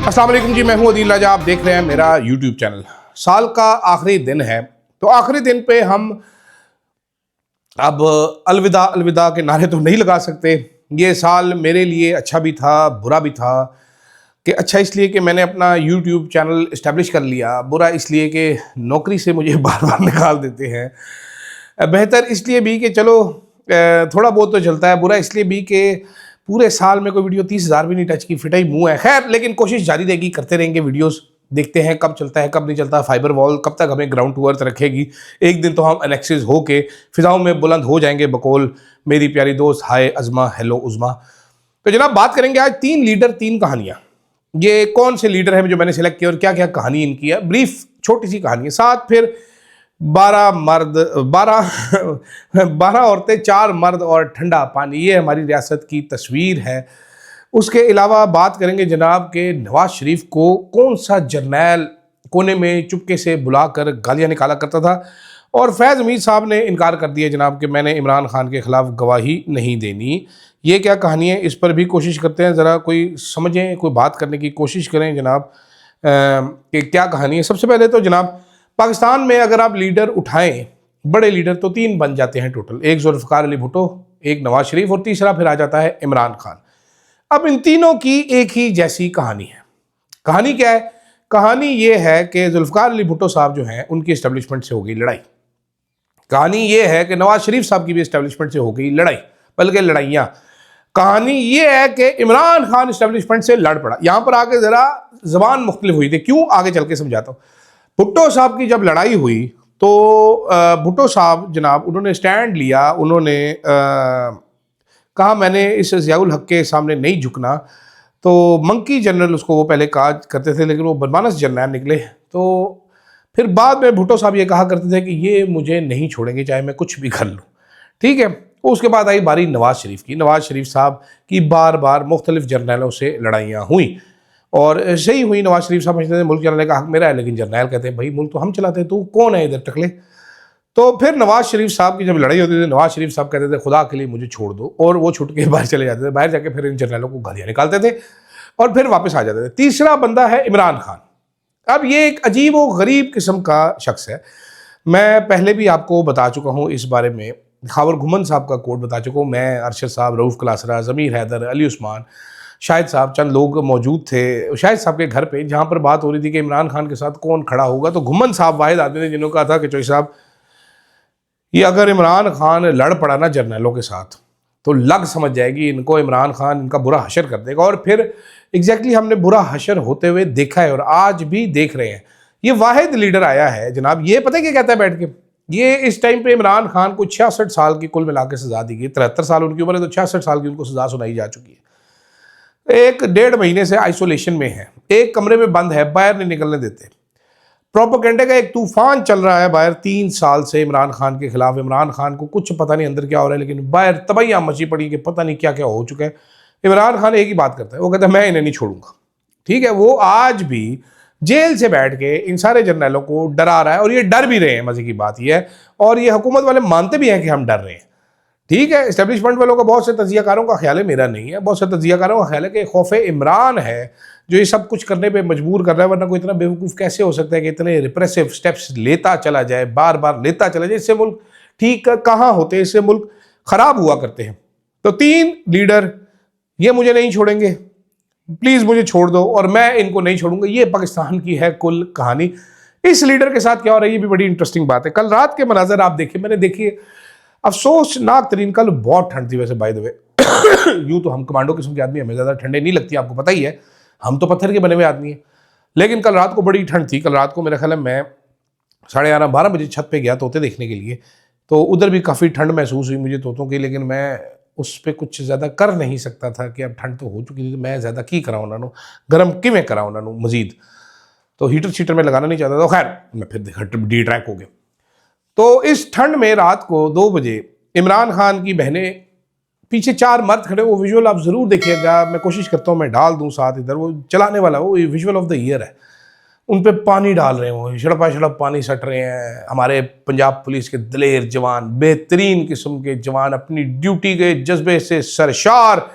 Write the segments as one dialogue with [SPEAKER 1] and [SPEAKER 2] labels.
[SPEAKER 1] अस्सलाम वालेकुम जी, मैं हूं अदील राजा। आप देख रहे हैं मेरा यूट्यूब चैनल। साल का आखिरी दिन है, तो आखिरी दिन पे हम अब अलविदा अलविदा के नारे तो नहीं लगा सकते। ये साल मेरे लिए अच्छा भी था, बुरा भी था। कि अच्छा इसलिए कि मैंने अपना यूट्यूब चैनल इस्टेब्लिश कर लिया, बुरा इसलिए कि नौकरी से मुझे बार बार निकाल देते हैं। बेहतर इसलिए भी कि चलो थोड़ा बहुत तो चलता है, बुरा इसलिए भी कि पूरे साल में कोई वीडियो 30,000 भी नहीं टच की, फिटा ही मुंह है। खैर, लेकिन कोशिश जारी रहेगी, करते रहेंगे वीडियोस, देखते हैं कब चलता है कब नहीं चलता। फाइबर वॉल कब तक हमें ग्राउंड टू अर्थ रखेगी। एक दिन तो हम एनेक्सिस होके फिजाओं में बुलंद हो जाएंगे बकौल मेरी प्यारी दोस्त हाय अज़मा, हेलो उज़मा। तो जनाब, बात करेंगे आज 3 लीडर 3 कहानियाँ। ये कौन से लीडर हैं जो मैंने सेलेक्ट किया और क्या क्या कहानी इनकी है। ब्रीफ छोटी सी कहानी है। साथ फिर 12 मर्द 12 औरतें 4 मर्द और ठंडा पानी, ये हमारी रियासत की तस्वीर है। उसके अलावा बात करेंगे जनाब के नवाज शरीफ को कौन सा जर्नैल कोने में चुपके से बुलाकर गालियां निकाला करता था, और फैज़ हमीद साहब ने इनकार कर दिया जनाब कि मैंने इमरान खान के ख़िलाफ़ गवाही नहीं देनी। ये क्या कहानी है, इस पर भी कोशिश करते हैं, ज़रा कोई समझें, कोई बात करने की कोशिश करें जनाब कि क्या कहानी है। सबसे पहले तो जनाब, पाकिस्तान में अगर आप लीडर उठाएं, बड़े लीडर तो 3 बन जाते हैं टोटल। एक जुल्फ़िकार अली भुट्टो, एक नवाज शरीफ और तीसरा फिर आ जाता है इमरान खान। अब इन तीनों की एक ही जैसी कहानी है। कहानी क्या है? कहानी ये है कि जुल्फ़िकार अली भुट्टो साहब जो हैं उनकी इस्टेब्लिशमेंट से हो गई लड़ाई। कहानी ये है कि नवाज शरीफ साहब की भी इस्टेब्लिशमेंट से हो गई लड़ाई, बल्कि लड़ाइयाँ। कहानी ये है कि इमरान खान इस्टेब्लिशमेंट से लड़ पड़ा। यहाँ पर आके ज़रा ज़बान मुख्तलिफ हुई थी, क्यों आगे चल के समझाता हूँ। भुट्टो साहब की जब लड़ाई हुई तो भुट्टो साहब जनाब उन्होंने स्टैंड लिया, उन्होंने कहा मैंने इस ज़ियाउल हक के सामने नहीं झुकना। तो मंकी जनरल उसको वो पहले कहा करते थे, लेकिन वो बदमानस जनरल निकले। तो फिर बाद में भुट्टो साहब ये कहा करते थे कि ये मुझे नहीं छोड़ेंगे चाहे मैं कुछ भी कर लूँ। ठीक है। उसके बाद आई बारी नवाज शरीफ की। नवाज शरीफ साहब की बार बार मुख्तलिफ जर्नैलों से लड़ाइयाँ हुई और सही हुई। नवाज शरीफ साहब समझते थे मुल्क चलाने का हक मेरा है, लेकिन जर्नैल कहते हैं भाई मुल्क तो हम चलाते हैं, तू कौन है इधर टकले। तो फिर नवाज शरीफ साहब की जब लड़ाई होती थी, नवाज शरीफ साहब कहते थे खुदा के लिए मुझे छोड़ दो, और वो छुट के बाहर चले जाते थे। बाहर जाके फिर इन जर्नैलों को गालियाँ निकालते थे और फिर वापस आ जाते थे। तीसरा बंदा है इमरान खान। अब ये एक अजीब व गरीब किस्म का शख्स है। मैं पहले भी आपको बता चुका हूँ इस बारे में, खावर घुमन साहब का कोट बता चुका हूँ मैं, अरशद साहब, रऊफ़ क्लासरा, ज़मीर हैदर, अली उस्मान, शाहिद साहब, चंद लोग मौजूद थे शाहिद साहब के घर पे, जहाँ पर बात हो रही थी कि इमरान खान के साथ कौन खड़ा होगा। तो घुमन साहब वाहिद आदमी थे जिन्होंने कहा था कि चौधरी साहब, ये अगर इमरान खान लड़ पड़ा ना जर्नैलों के साथ तो लग समझ जाएगी इनको, इमरान खान इनका बुरा हशर कर देगा। और फिर एग्जैक्टली हमने बुरा हशर होते हुए देखा है और आज भी देख रहे हैं। ये वाहिद लीडर आया है जनाब, ये पता है क्या कहता है बैठ के, ये इस टाइम पे इमरान खान को 66 साल की कुल मिला के सजा दी गई। 73 साल उनकी उम्र है, तो 66 साल की उनको सजा सुनाई जा चुकी है। 1-1.5 महीने से आइसोलेशन में है, एक कमरे में बंद है, बाहर नहीं निकलने देते। प्रोपेगेंडे का एक तूफान चल रहा है बाहर 3 साल से इमरान खान के खिलाफ। इमरान खान को कुछ पता नहीं अंदर क्या हो रहा है, लेकिन बाहर तबाहियां मची पड़ी कि पता नहीं क्या क्या हो चुका है। इमरान खान एक ही बात करता है, वो कहता है मैं इन्हें नहीं छोड़ूंगा। ठीक है। वो आज भी जेल से बैठ के इन सारे जर्नैलों को डरा रहा है, और ये डर भी रहे हैं। मजे की बात यह है, और ये हुकूमत वाले मानते भी हैं कि हम डर रहे हैं। ठीक है। इस्टेब्लिशमेंट वालों का, बहुत से तजियाकारों का ख्याल है, मेरा नहीं है, बहुत से तजियाकारों का ख्याल है कि खौफ इमरान है जो ये सब कुछ करने पे मजबूर कर रहा है, वरना कोई इतना बेवकूफ़ कैसे हो सकता है कि इतने रिप्रेसिव स्टेप्स लेता चला जाए, बार बार लेता चला जाए। इससे मुल्क ठीक कहाँ होते, इससे मुल्क ख़राब हुआ करते हैं। तो 3 लीडर, ये मुझे नहीं छोड़ेंगे, प्लीज़ मुझे छोड़ दो और मैं इनको नहीं छोड़ूंगा। ये पाकिस्तान की है कुल कहानी। इस लीडर के साथ क्या हो रहा है ये भी बड़ी इंटरेस्टिंग बात है। कल रात के मनाजर आप देखिए, मैंने देखिए, अफसोसनाक तरीन, कल बहुत ठंड थी वैसे बाय द वे। यूँ तो हम कमांडो किस्म के आदमी, हमें ज़्यादा ठंडे नहीं लगती, आपको पता ही है, हम तो पत्थर के बने हुए आदमी हैं। लेकिन कल रात को बड़ी ठंड थी। कल रात को मेरा ख्याल है मैं 11:30-12 बजे छत पे गया तोते देखने के लिए, तो उधर भी काफ़ी ठंड महसूस हुई मुझे तोतों की, लेकिन मैं उस पर कुछ ज़्यादा कर नहीं सकता था कि अब ठंड तो हो चुकी थी, तो मैं ज़्यादा की कराऊँ उन्होंने, गर्म किमें कराऊँ उन्होंने मजीद, तो हीटर शीटर में लगाना नहीं चाहता था। खैर मैं फिर डी ट्रैक हो गया। तो इस ठंड में रात को 2 बजे इमरान खान की बहनें, पीछे 4 मर्द खड़े, वो विजुअल आप ज़रूर देखिएगा, मैं कोशिश करता हूँ मैं डाल दूँ साथ इधर, वो चलाने वाला वो विजुअल ऑफ द ईयर है। उन पे पानी डाल रहे हैं, वो शड़प पानी सट रहे हैं। हमारे पंजाब पुलिस के दलेर जवान, बेहतरीन किस्म के जवान, अपनी ड्यूटी के जज्बे से सरशार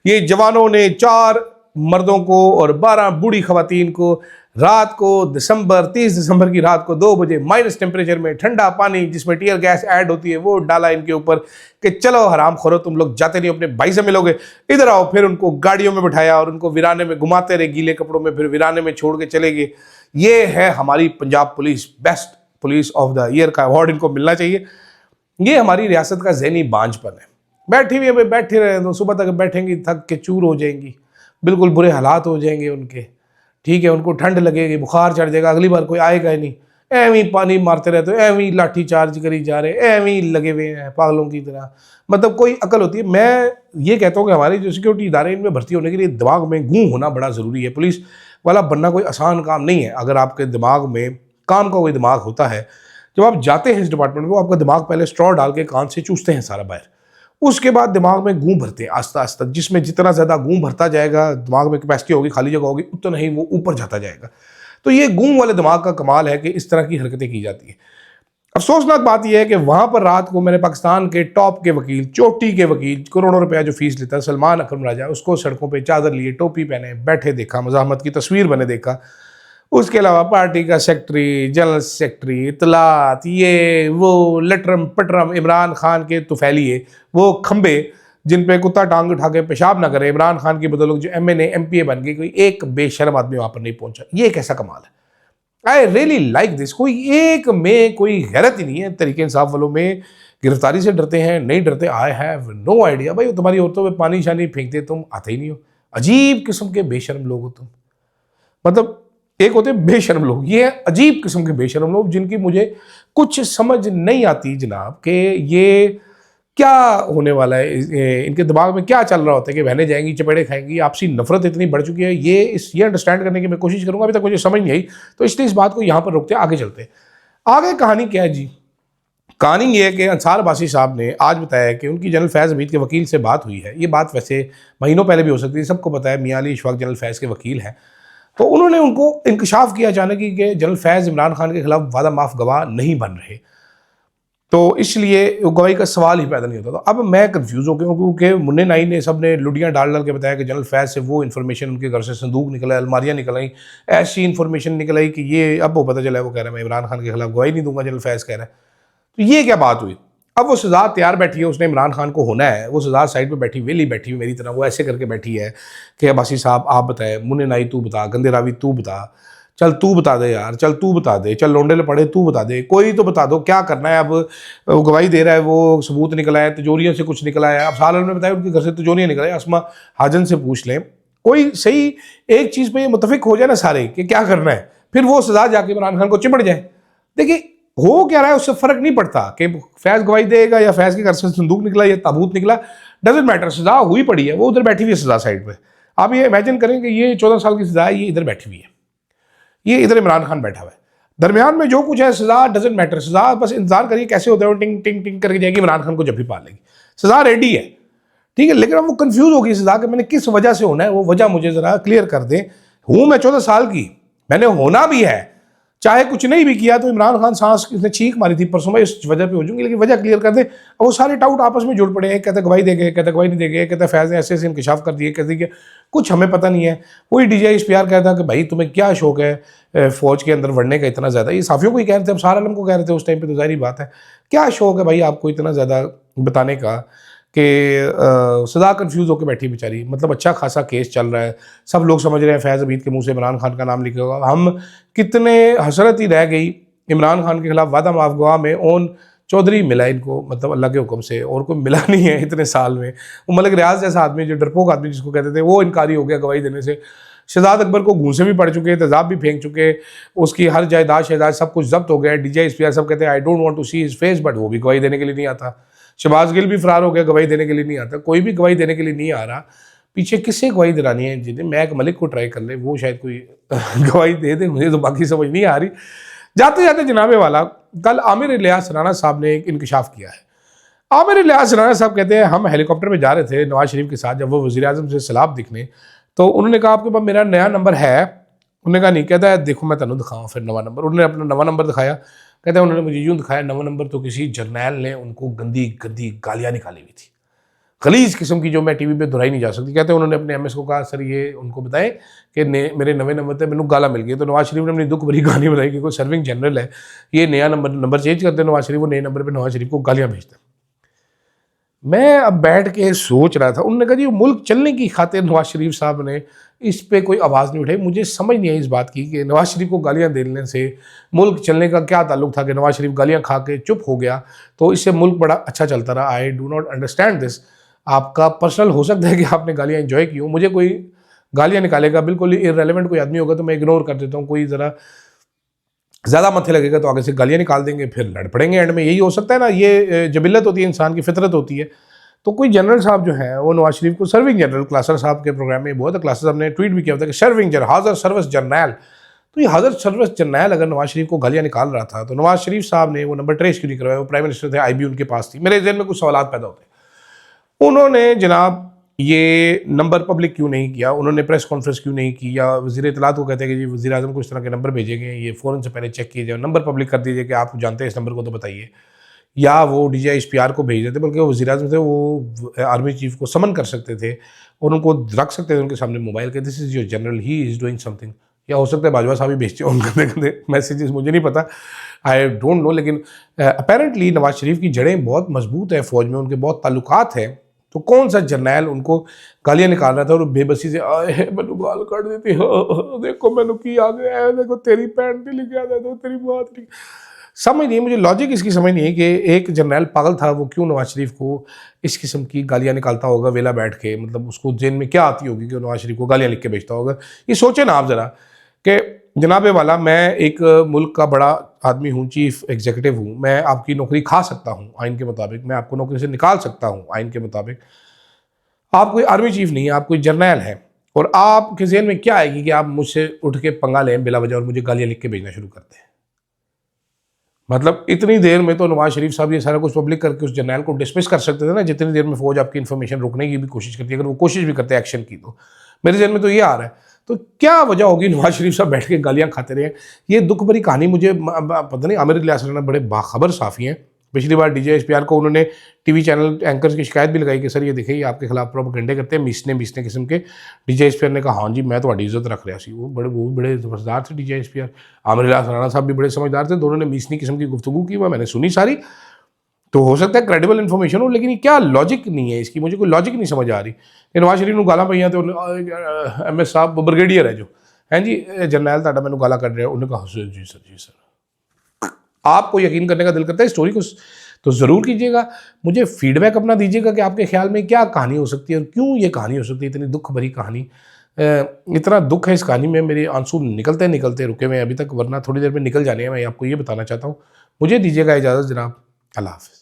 [SPEAKER 1] ये जवानों ने 4 मर्दों को और 12 बूढ़ी खवातीन को रात को 30 दिसंबर की रात को 2 बजे माइनस टेम्परेचर में ठंडा पानी जिसमें टीयर गैस ऐड होती है वो डाला इनके ऊपर कि चलो हराम खोरो, तुम लोग जाते नहीं अपने भाई से मिलोगे, इधर आओ। फिर उनको गाड़ियों में बिठाया और उनको वीराने में घुमाते रहे गीले कपड़ों में, फिर वीराने में छोड़ के चले गए। ये है हमारी Punjab police, best police of the year का अवार्ड इनको मिलना चाहिए। ये हमारी रियासत का ज़हनी बांझपन है। बैठी हुई है, बैठे रहे तो सुबह तक बैठेंगी, थक के चूर हो जाएंगी, बिल्कुल बुरे हालात हो जाएंगे उनके, ठीक है। उनको ठंड लगेगी, बुखार चढ़ जाएगा, अगली बार कोई आएगा ही नहीं। एवं पानी मारते रहते हो, एवं लाठी चार्ज करी जा रहे, एवं लगे हुए हैं पागलों की तरह। मतलब कोई अकल होती है? मैं ये कहता हूँ कि हमारे जो सिक्योरिटी इदारे इनमें भर्ती होने के लिए दिमाग में गूँ होना बड़ा ज़रूरी है। पुलिस वाला बनना कोई आसान काम नहीं है। अगर आपके दिमाग में काम का कोई दिमाग होता है, जब आप जाते हैं इस डिपार्टमेंट में, वो आपका दिमाग पहले स्ट्रॉ डाल के कान से चूसते हैं सारा बाहर, उसके बाद दिमाग में गूं भरते हैं आस्ता आस्ता। जिसमें जितना ज़्यादा गूं भरता जाएगा, दिमाग में कैपेसिटी होगी, खाली जगह होगी, उतना ही वो ऊपर जाता जाएगा। तो ये गूं वाले दिमाग का कमाल है कि इस तरह की हरकतें की जाती हैं। अफसोसनाक बात यह है कि वहाँ पर रात को मैंने पाकिस्तान के टॉप के वकील, चोटी के वकील, करोड़ों रुपया जो फीस लेता है, सलमान अकरम राजा, उसको सड़कों पर चादर लिए, टोपी पहने बैठे देखा, मज़ाहमत की तस्वीर बने देखा। उसके अलावा पार्टी का सेक्रेटरी, जनरल सेक्रेटरी, इतलात, ये वो लटरम पटरम इमरान खान के तुफैलिए, वो खंबे जिन पे कुत्ता टांग उठा के पेशाब ना करे, इमरान खान की बदौलत जो MNA MPA बन गई, कोई एक बेशर्म आदमी वहाँ पर नहीं पहुंचा। ये कैसा कमाल है? I really like this. कोई एक में कोई गैरत ही नहीं है। तरीके इंसाफ वालों में गिरफ्तारी से डरते हैं, नहीं डरते। I have no idea. भाई तुम्हारी औरतों में पानी शानी फेंकते, तुम आते ही नहीं हो। अजीब किस्म के बेशर्म लोग हो तुम। मतलब एक होते बेशर्म लोग, ये अजीब किस्म के बेशर्म लोग जिनकी मुझे कुछ समझ नहीं आती जनाब कि ये क्या होने वाला है, इनके दिमाग में क्या चल रहा होता है कि बहनें जाएंगी, चपेड़े खाएंगी। आपसी नफरत इतनी बढ़ चुकी है, ये अंडरस्टैंड करने की मैं कोशिश करूंगा, अभी तक मुझे समझ नहीं आई। तो इसलिए इस बात को यहाँ पर रोकते हैं, आगे चलते हैं। आगे कहानी क्या है जी? कहानी ये है कि अंसार अब्बासी साहब ने आज बताया कि उनकी जनरल फैज़ हमीद के वकील से बात हुई है। ये बात वैसे महीनों पहले भी हो सकती है, सबको पता है। मियां अली इशफाक जनरल फैज़ के वकील हैं। तो उन्होंने उनको इंकशाफ किया अचानक कि जनरल फैज़ इमरान खान के खिलाफ वादा माफ गवाह नहीं बन रहे, तो इसलिए गवाही का सवाल ही पैदा नहीं होता। तो अब मैं कंफ्यूज हो गया हूँ क्योंकि मुन्ने नाई ने सब ने लुडियाँ डाल डाल के बताया कि जनरल फैज़ से वो इन्फॉर्मेशन, उनके घर से संदूक निकला, अलमारियाँ निकल आई, ऐसी इन्फॉर्मेशन निकल आई कि ये अब वो पता चला, वो कह रहा है मैं इमरान खान के खिलाफ गवाही नहीं दूंगा, जनरल फैज़ कह रहा है। तो ये क्या बात हुई? अब वो सज़ा तैयार बैठी है, उसने इमरान खान को होना है, वो सज़ा साइड पे बैठी, वेली बैठी हुई मेरी तरह, वो ऐसे करके बैठी है कि अब्बासी साहब आप बताए, मुन्ने नाई तू बता, गंदे रावी तू बता, चल तू बता दे यार, चल तू बता दे, चल लोंडे ले पड़े तू बता दे, कोई तो बता दो क्या करना है। अब वो गवाही दे रहा है, वो सबूत निकला है, तिजोरियों से कुछ निकला है। अब साल ने बताया उनके घर से तिजोरियाँ निकला है, असमा हाजन से पूछ लें, कोई सही एक चीज़ पर मुतफिक हो जाए ना सारे कि क्या करना है, फिर वो सज़ा जाके इमरान खान को चिपट जाए। देखिए हो क्या रहा है उससे फर्क नहीं पड़ता कि फैज़ गवाही देगा या फैज़ के घर से संदूक निकला या ताबूत निकला, डजेंट मैटर। सजा हुई पड़ी है, वो उधर बैठी हुई है सजा साइड पे। आप ये इमेजिन करें कि ये 14 साल की सजा है, ये इधर बैठी हुई है, ये इधर इमरान खान बैठा हुआ है, दरमियान में जो कुछ है सजा डजेंट मैटर। सजा बस इंतजार करिए कैसे होता है, टिंग टिंग टिंग करके जाएगी, इमरान खान को जब भी पा लेगी, सजा रेडी है, ठीक है। लेकिन अब वो कंफ्यूज होगी सजा के मैंने किस वजह से होना है, वो वजह मुझे जरा क्लियर कर दें। हूँ मैं 14 साल की, मैंने होना भी है, चाहे कुछ नहीं भी किया तो इमरान खान सांस इसने चीख मारी थी परसों, मैं इस वजह पे हो जाऊंगी, लेकिन वजह क्लियर कर दे। अब वो सारे टाउट आपस में जुड़ पड़े हैं, कहते गवाही देंगे, कहते गवाही नहीं देंगे, कहते फैज़ ने ऐसे ऐसे इंकशाफ कर दिए, कहते कि कुछ हमें पता नहीं है। वही DGI ISPR कहता कि भाई तुम्हें क्या शौक है फौज के अंदर बढ़ने का इतना ज़्यादा, ये साफियों को ही कह रहे थे, अब सार आलम को कह रहे थे उस टाइम पर, तो जाहिर बात है क्या शौक है भाई आपको इतना ज़्यादा बताने का कि सदा कंफ्यूज होकर बैठी बेचारी। मतलब अच्छा खासा केस चल रहा है, सब लोग समझ रहे हैं फैज़ हमीद के मुंह से इमरान खान का नाम लिखेगा। हम कितने हसरत ही रह गई, इमरान खान के खिलाफ वादा माफ गवाह में ओन चौधरी मिला इनको, मतलब अल्लाह के हुक्म से, और कोई मिला नहीं है इतने साल में। वो मलिक रियाज जैसा आदमी, जो डरपोक आदमी जिसको कहते थे, वो इनकारी हो गया गवाही देने से। शहजाद अकबर को घूंसे भी पड़ चुके, तेजाब भी फेंक चुके, उसकी हर जायदाद शहजाद सब कुछ जब्त हो गया। DGI ISPR सब कहते हैं I don't want to see his face, but वो भी गवाही देने के लिए नहीं आता। शहबाज गिल भी फरार हो गया, गवाही देने के लिए नहीं आता। कोई भी गवाही देने के लिए नहीं आ रहा। पीछे किससे गवाही दिलानी है? जिन्हें महक मलिक को ट्राई कर ले, वो शायद कोई गवाही दे दे, मुझे तो बाकी समझ नहीं आ रही। जाते जाते जनाबे वाला, कल आमिर इलियास राना साहब ने एक इंकशाफ किया है। आमिर इलियास राना साहब कहते हैं हम हेलीकॉप्टर में जा रहे थे नवाज शरीफ के साथ, जब वो वज़ीर आज़म से सलाब दिखने, तो उन्होंने कहा आपके पास मेरा नया नंबर है? उन्होंने कहा नहीं। कहता है देखो मैं तेनों दिखाऊँ फिर नवा नंबर। उन्होंने अपना नवा नंबर दिखाया, कहते हैं उन्होंने मुझे यूँ दिखाया नवा नंबर, तो किसी जर्नैल ने उनको गंदी गंदी गालियाँ निकाली हुई थी। खलीज किस्म की जो मैं टीवी पे दोहराई नहीं जा सकती। कहते हैं उन्होंने अपने एमएस को कहा सर ये उनको बताएं कि मेरे नवे नंबर पे मैंने गाला मिल गया। तो नवाज शरीफ ने अपनी दुख भरी कहानी बताई कि कोई सर्विंग जनरल है, ये नया नंबर चेंज करते हैं नवाज शरीफ, वो नए नंबर पर नवाज शरीफ को गालियाँ भेजते हैं। मैं अब बैठ के सोच रहा था, उन्होंने कहा जी मुल्क चलने की खातिर नवाज शरीफ साहब ने इस पे कोई आवाज़ नहीं उठाई। मुझे समझ नहीं आई इस बात की कि नवाज शरीफ को गालियां देने से मुल्क चलने का क्या ताल्लुक था कि नवाज शरीफ गालियां खा के चुप हो गया तो इससे मुल्क बड़ा अच्छा चलता रहा। I do not understand this. आपका पर्सनल हो सकता है कि आपने गालियाँ इन्जॉय की हो, मुझे कोई गालियाँ निकालेगा बिल्कुल इररेलेवेंट कोई आदमी होगा तो मैं इग्नोर कर देता हूँ। कोई ज़रा ज़्यादा मत्थे लगेगा तो आगे से गालियाँ निकाल देंगे, फिर लड़ पड़ेंगे एंड में। यही हो सकता है ना, ये जबिल्लत होती है, इंसान की फितरत होती है। तो कोई जनरल साहब जो हैं वो नवाज शरीफ को सर्विंग जनरल, क्लासर साहब के प्रोग्राम में बहुत क्लासर साहब ने ट्वीट भी किया था कि सर्विंग जनरल, हाज़र सर्विस जर्नैल। तो ये हाज़र सर्विस जर्नैल अगर नवाज शरीफ को गालियाँ निकाल रहा था तो नवाज शरीफ साहब ने वो नंबर ट्रेस क्यों नहीं करवाया? वो प्राइम मिनिस्टर थे, आईबी उनके पास थी। मेरे जहन में कुछ सवाल पैदा होते। उन्होंने जनाब ये नंबर पब्लिक क्यों नहीं किया? उन्होंने प्रेस कॉन्फ्रेंस क्यों नहीं की? या वज़ीर इत्तलात को कहते हैं कि जी वज़ीर आज़म को इस तरह के नंबर भेजेंगे, ये फ़ौरन से पहले चेक किए जाए, नंबर पब्लिक कर दीजिए कि आप जानते हैं इस नंबर को तो बताइए। या वो DGISPR को भेज देते, बल्कि वो वज़ीर आज़म थे, वो आर्मी चीफ को समन कर सकते थे और उनको रख सकते थे उनके सामने मोबाइल के, this is your general, he is doing something. या हो सकता है बाजवा साहब ही भेजते हैं उनके गंदे मैसेजेस, मुझे नहीं पता, आई डोंट नो। लेकिन अपेरेंटली नवाज शरीफ की जड़ें बहुत मजबूत हैं, फ़ौज में उनके बहुत ताल्लुकात हैं। तो कौन सा जर्नैल उनको गालियाँ निकाल रहा था और बेबसी से आए मैनू गाल कट देती, देखो मैनू की आ गया, देखो तेरी पैंट नहीं लिखा था, तो तेरी बात नहीं। समझ नहीं, मुझे लॉजिक इसकी समझ नहीं है कि एक जर्नैल पागल था, वो क्यों नवाज शरीफ को इस किस्म की गालियाँ निकालता होगा वेला बैठ के। मतलब उसको जेल में क्या आती होगी कि नवाज शरीफ को गालियाँ लिख के भेजता होगा। ये सोचें ना आप ज़रा कि जनाब वाला, मैं एक मुल्क का बड़ा आदमी हूँ, चीफ एग्जीक्यूटिव हूँ, मैं आपकी नौकरी खा सकता हूँ आइन के मुताबिक, मैं आपको नौकरी से निकाल सकता हूँ आइन के मुताबिक। आप कोई आर्मी चीफ नहीं है, आप कोई जर्नैल हैं, और आपके जहन में क्या आएगी कि आप मुझसे उठ के पंगा लें बिला वजह और मुझे गालियाँ लिख के भेजना शुरू करते हैं। मतलब इतनी देर में तो नवाज शरीफ साहब ये सारा कुछ पब्लिक करके उस जर्नैल को डिसमिस कर सकते थे ना, जितनी देर में फौज आपकी इन्फॉर्मेशन रोकने की भी कोशिश करती है। अगर वो कोशिश भी करते एक्शन की तो मेरे जहन में तो ये आ रहा है। तो क्या वजह होगी नवाज शरीफ साहब बैठ के गालियाँ खाते रहे? ये दुख भरी कहानी मुझे पता नहीं। आमिर इलियास राणा बड़े बाखबर साफ़ी हैं। पिछली बार DGISPR को उन्होंने टीवी चैनल एंकर्स की शिकायत भी लगाई कि सर ये देखिए ये आपके खिलाफ प्रोपेगेंडे करते हैं, मीसने किस्म के। DGISPR ने कहा हाँ जी मैं तुम्हारी इज्जत रख रहा सी। वो बड़े समझदार थे DGISPR। आमिर इलियास राणा साहब भी बड़े समझदार थे, दोनों ने मीसनी किस्म की गुफ्तगू की, मैंने सुनी सारी। तो हो सकता है क्रेडिबल इन्फॉर्मेशन हो, लेकिन ये क्या लॉजिक नहीं है इसकी, मुझे कोई लॉजिक नहीं समझ आ रही। नवाज शरीफ को गाला पईयां तो MS साहब ब्रिगेडियर है जो हैं जी जरनैल ताड़ा मैनू गाला कर रहे हैं, उन्होंने कहा जी सर जी सर। आपको यकीन करने का दिल करता है स्टोरी को तो ज़रूर कीजिएगा, मुझे फीडबैक अपना दीजिएगा कि आपके ख्याल में क्या कहानी हो सकती है और क्यों ये कहानी हो सकती है, इतनी दुख भरी कहानी। इतना दुख है इस कहानी में, मेरे आंसू निकलते रुके हुए अभी तक, वरना थोड़ी देर में निकल जाने हैं। मैं आपको ये बताना चाहता हूँ। मुझे दीजिएगा इजाज़त जनाब, अल्लाह हाफ़िज़।